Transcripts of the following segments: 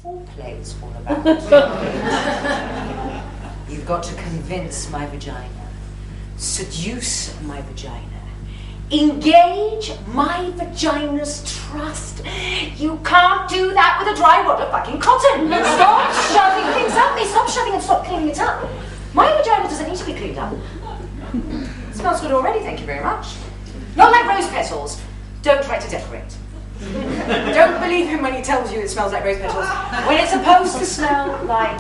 foreplay's all about. You've got to convince my vagina, seduce my vagina, engage my vagina's trust. You can't do that with a dry wad of fucking cotton. Stop shoving things up. They stop shoving and stop cleaning it up. My vagina doesn't need to be cleaned up. It smells good already, thank you very much. Not like rose petals. Don't try to decorate. Don't believe him when he tells you it smells like rose petals, when it's supposed to smell like...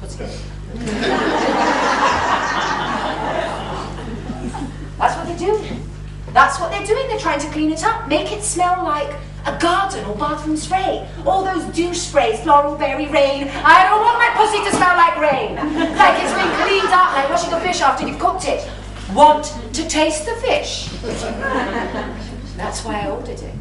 What's it? That's what they're doing. That's what they're doing. They're trying to clean it up, make it smell like a garden or bathroom spray. All those douche sprays, floral, berry, rain. I don't want my pussy to smell like rain. Like it's been cleaned up, like washing a fish after you've cooked it. Want to taste the fish. That's why I ordered it.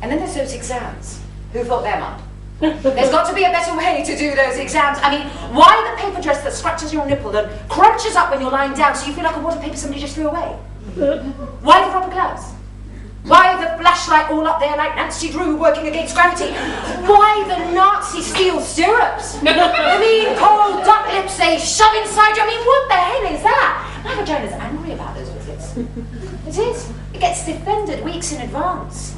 And then there's those exams. Who thought them up? There's got to be a better way to do those exams. I mean, why the paper dress that scratches your nipple and crunches up when you're lying down so you feel like a wad of paper somebody just threw away? Why the rubber gloves? Why the flashlight all up there like Nancy Drew working against gravity? Why the Nazi steel stirrups? I mean, cold duck lips they shove inside you. I mean, what the hell is that? My vagina's angry about those visits. It is. It gets defended weeks in advance.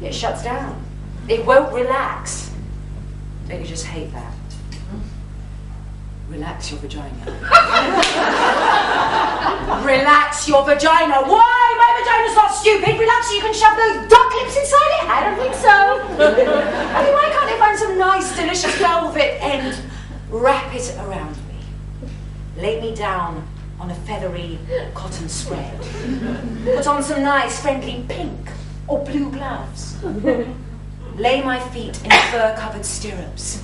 It shuts down. It won't relax. Don't you just hate that? Relax your vagina. Relax your vagina. Why? My vagina's not stupid. Relax so you can shove those duck lips inside it. I don't think so. I mean, why can't they find some nice, delicious velvet and wrap it around me? Lay me down on a feathery cotton spread. Put on some nice, friendly pink or blue gloves. Lay my feet in fur-covered stirrups.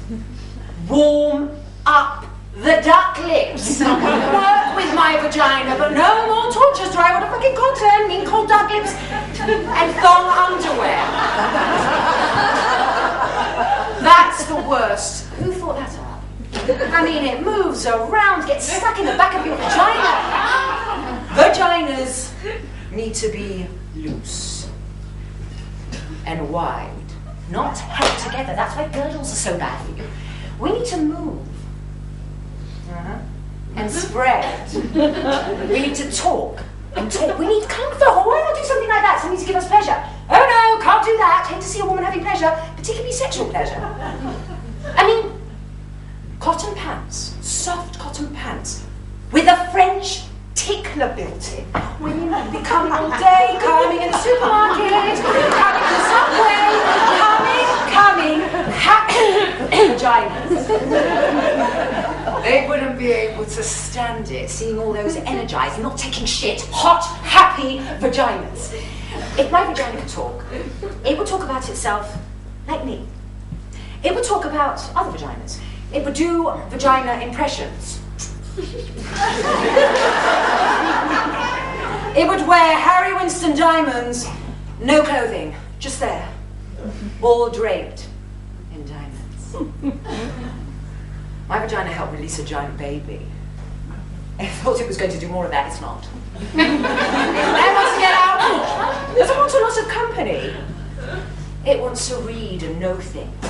Warm up the duck lips. Work with my vagina, but no more tortures. Dry wad of fucking cotton, mean cold duck lips, and thong underwear. That's the worst. Who thought that up? I mean, it moves around, gets stuck in the back of your vagina. Vaginas need to be loose and wide, not held together. That's why girdles are so bad for you. We need to move. And spread. We need to talk and talk. We need comfort. Why not do something like that? Something to give us pleasure. Oh no, can't do that. Hate to see a woman having pleasure, particularly sexual pleasure. I mean, cotton pants, soft cotton pants, with a French tickler built in. Women be coming all day, coming in the supermarket, coming in the subway, coming, vaginas. They wouldn't be able to stand it, seeing all those energized, not taking shit, hot, happy vaginas. If my vagina could talk, it would talk about itself like me. It would talk about other vaginas. It would do vagina impressions. It would wear Harry Winston diamonds, no clothing, just there, all draped in diamonds. My vagina helped release a giant baby. I thought it was going to do more of that, it's not. It wants to get out. It doesn't want a lot of company. It wants to read and know things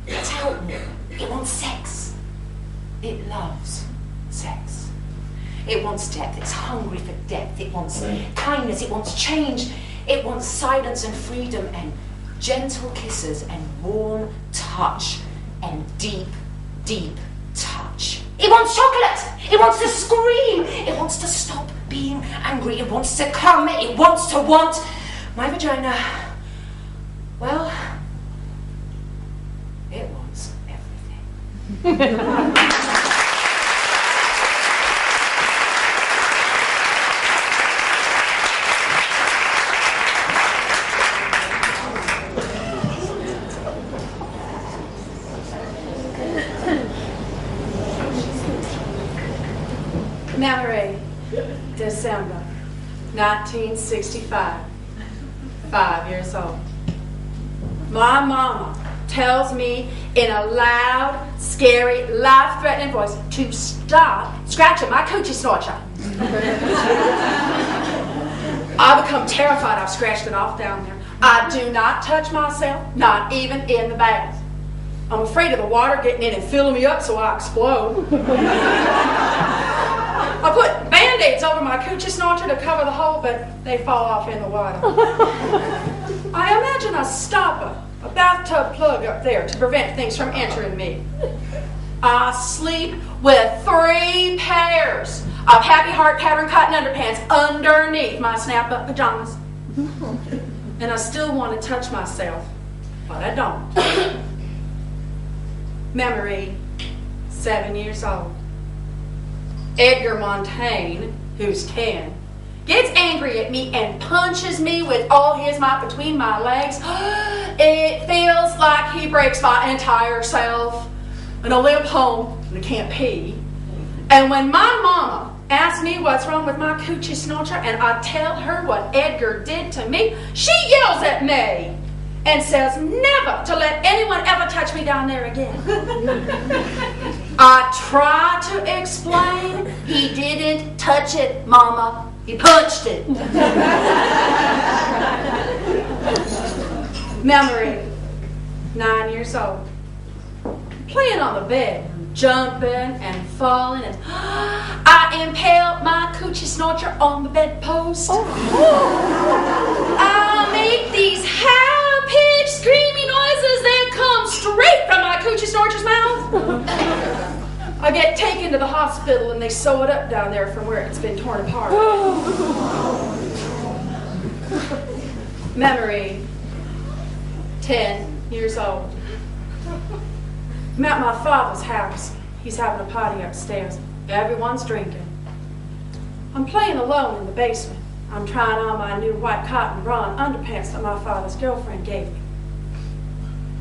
and tell me. It wants sex. It loves sex. It wants depth. It's hungry for depth. It wants kindness. It wants change. It wants silence and freedom and gentle kisses and warm touch and deep, deep touch. It wants chocolate. It wants to scream. It wants to stop being angry. It wants to come. It wants to want. My vagina, well, it wants everything. Mallory, December 1965, 5 years old. My mama tells me in a loud, scary, life-threatening voice to stop scratching my coochie snorcher. I become terrified. I've scratched it off down there. I do not touch myself, not even in the bath. I'm afraid of the water getting in and filling me up so I explode. I put Band-Aids over my coochie snorter to cover the hole, but they fall off in the water. I imagine a stopper, a bathtub plug up there to prevent things from entering me. I sleep with 3 pairs of happy heart pattern cotton underpants underneath my snap-up pajamas. And I still want to touch myself, but I don't. Memory, 7 years old. Edgar Montaigne, who's 10, gets angry at me and punches me with all his might between my legs. It feels like he breaks my entire self. And I limp home and I can't pee. And when my mama asks me what's wrong with my coochie snorter and I tell her what Edgar did to me, she yells at me and says never to let anyone ever touch me down there again. I try to explain. He didn't touch it, Mama. He punched it. Memory, 9 years old. Playing on the bed, jumping and falling, and I impale my coochie snorter on the bedpost. I make these high-pitched, screaming noises that come straight from my coochie snorter's mouth. I get taken to the hospital and they sew it up down there from where it's been torn apart. Memory, 10 years old. I'm at my father's house. He's having a party upstairs. Everyone's drinking. I'm playing alone in the basement. I'm trying on my new white cotton bra and underpants that my father's girlfriend gave me.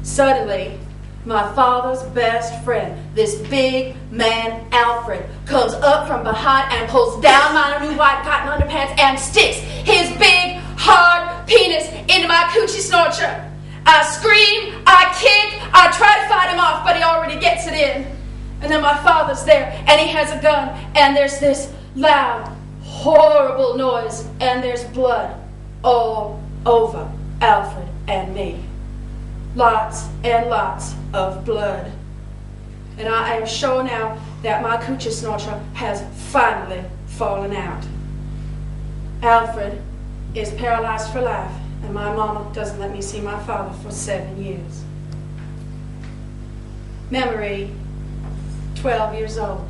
Suddenly, my father's best friend, this big man Alfred, comes up from behind and pulls down my new white cotton underpants and sticks his big, hard penis into my coochie snorter. I scream, I kick, I try to fight him off, but he already gets it in. And then my father's there, and he has a gun, and there's this loud, horrible noise, and there's blood all over Alfred and me. Lots and lots of blood. And I am sure now that my coochie snorter has finally fallen out. Alfred is paralyzed for life, and my mama doesn't let me see my father for 7 years. Memory, 12 years old.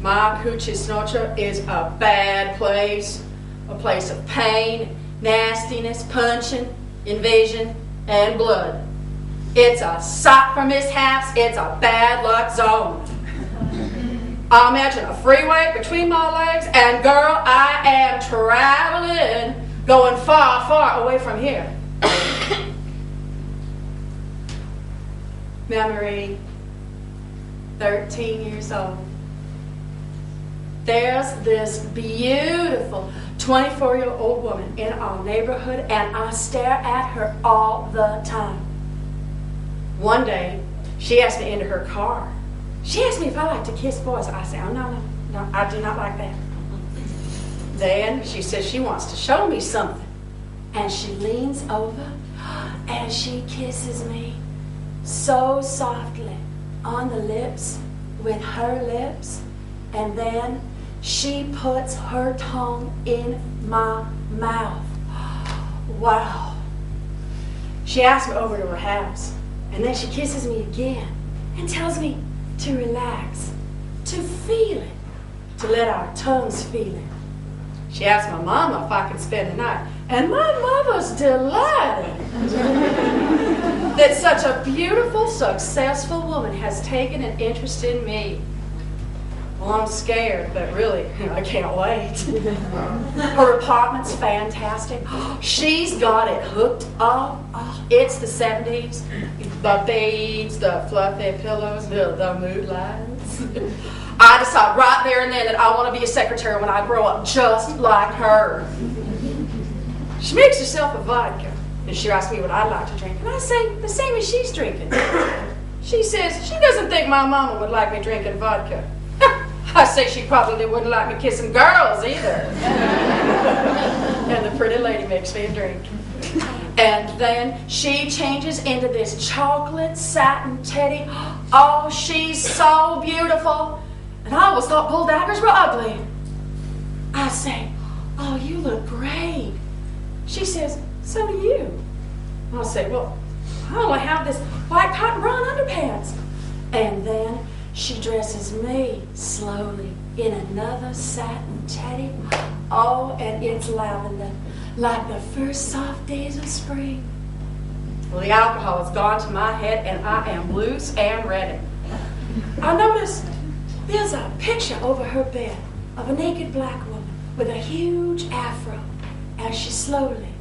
My coochie snorter is a bad place. A place of pain, nastiness, punching, invasion, and blood. It's a sight for mishaps. It's a bad luck zone. I imagine a freeway between my legs, and girl, I am traveling, going far, far away from here. Memory, 13 years old. There's this beautiful 24-year-old woman in our neighborhood, and I stare at her all the time. One day, she asked me into her car. She asked me if I like to kiss boys. I said, oh, no, I do not like that. Then she says she wants to show me something. And she leans over and she kisses me so softly on the lips with her lips. And then she puts her tongue in my mouth. Wow. She asked me over to her house. And then she kisses me again and tells me to relax, to feel it, to let our tongues feel it. She asked my mama if I could spend the night, and my mama's delighted that such a beautiful, successful woman has taken an interest in me. Well, I'm scared, but really, I can't wait. Her apartment's fantastic. She's got it hooked up. It's the 70s. The beads, the fluffy pillows, the mood lights. I decide right there and then that I want to be a secretary when I grow up, just like her. She makes herself a vodka, and she asks me what I'd like to drink, and I say the same as she's drinking. She says she doesn't think my mama would like me drinking vodka. I say she probably wouldn't like me kissing girls either. And the pretty lady makes me a drink. And then she changes into this chocolate satin teddy. Oh, she's so beautiful. And I always thought bull daggers were ugly. I say, oh, you look great. She says, so do you. I'll say, well, I only have this white cotton brown underpants. And then she dresses me slowly in another satin teddy. Oh, and it's lavender, like the first soft days of spring. Well, the alcohol has gone to my head and I am loose and ready. I notice there's a picture over her bed of a naked black woman with a huge afro as she slowly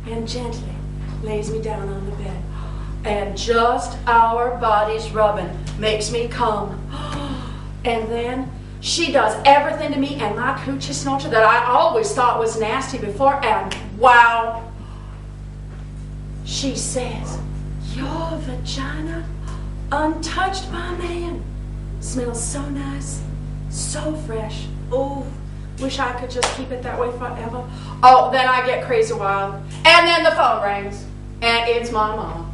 and gently lays me down on the bed. And just our bodies rubbing makes me come. And then she does everything to me and my coochie snatcher that I always thought was nasty before, and wow. She says, your vagina, untouched by man, smells so nice, so fresh. Oh, wish I could just keep it that way forever. Oh, then I get crazy wild. And then the phone rings, and it's my mom.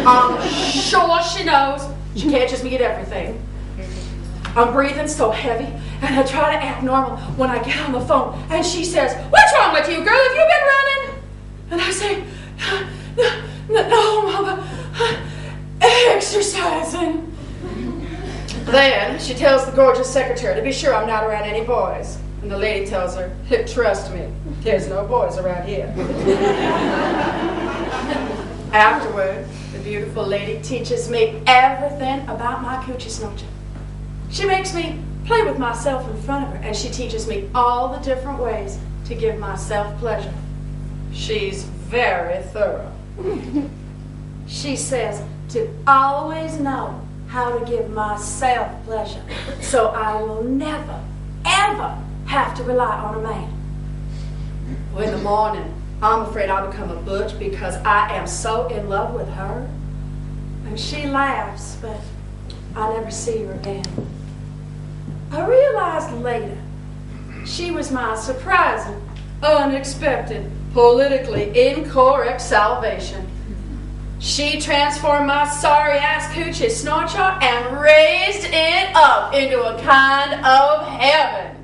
I'm sure she knows she catches me at everything. I'm breathing so heavy, and I try to act normal when I get on the phone. And she says, what's wrong with you, girl? Have you been running? And I say, no, Mama, exercising. Then she tells the gorgeous secretary to be sure I'm not around any boys. And the lady tells her, trust me, there's no boys around here. Afterward, the beautiful lady teaches me everything about my coochie snatcher. She makes me play with myself in front of her, and she teaches me all the different ways to give myself pleasure. She's very thorough. She says to always know how to give myself pleasure, so I will never, ever have to rely on a man. Well, in the morning, I'm afraid I'll become a butch because I am so in love with her. And she laughs, but I never see her again. I realized later she was my surprising, unexpected, politically incorrect salvation. She transformed my sorry-ass coochie snorcher and raised it up into a kind of heaven.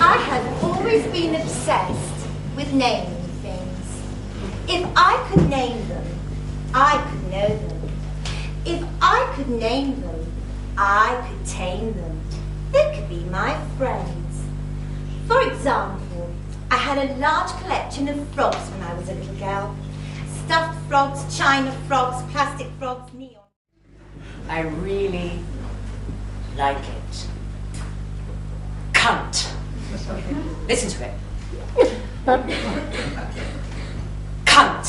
I have always been obsessed with naming things. If I could name them, I could know them. If I could name them, I could tame them. They could be my friends. For example, I had a large collection of frogs when I was a little girl. Stuffed frogs, china frogs, plastic frogs, neon. I really like it. Cunt. Listen to it. Cunt.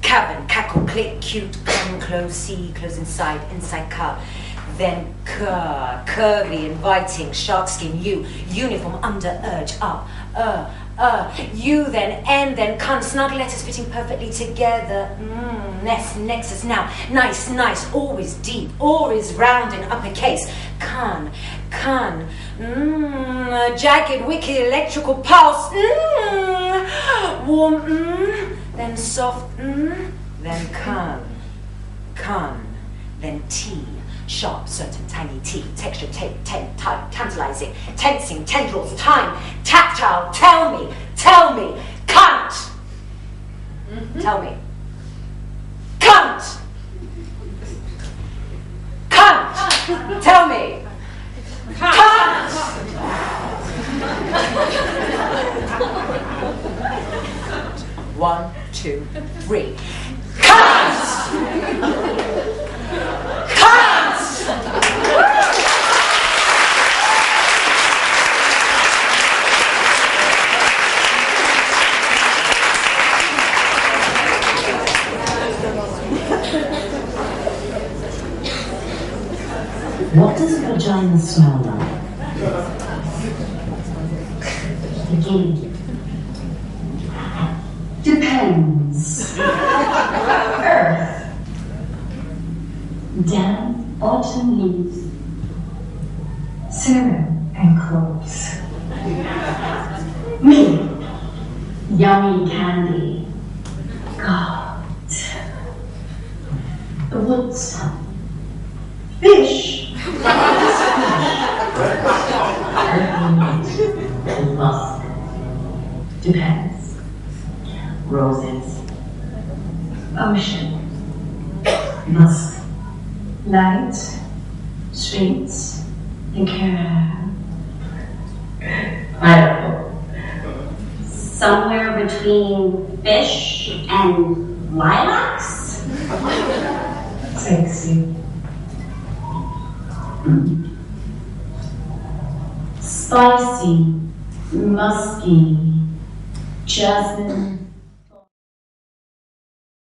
Cabin, cackle, click, cute, come, close, see, close inside, inside car. Then curvy, inviting, shark skin, you, uniform, under, urge, up, you then, and then, cunt, snug letters fitting perfectly together, nexus, now, nice, always deep, always round in uppercase, jagged, wicked, electrical pulse, warm, then soft, then then tea, sharp, certain, tiny tea, texture, tight, tantalizing, tensing, tendrils, time, tactile, tell me, cunt! Tell me. Cunt! Tell me. Cunt! 1, 2, 3. Cunt! What does a vagina smell like? musky. Depends. Earth. Damp autumn leaves. Cinnamon and cloves. Me. Yummy candy. God. The woods. Fish. And musk. Depends. Roses. Ocean. Musk. Light. Streets. And care. I don't know. Somewhere between fish and lilacs? Sexy. Spicy, musky, jasmine,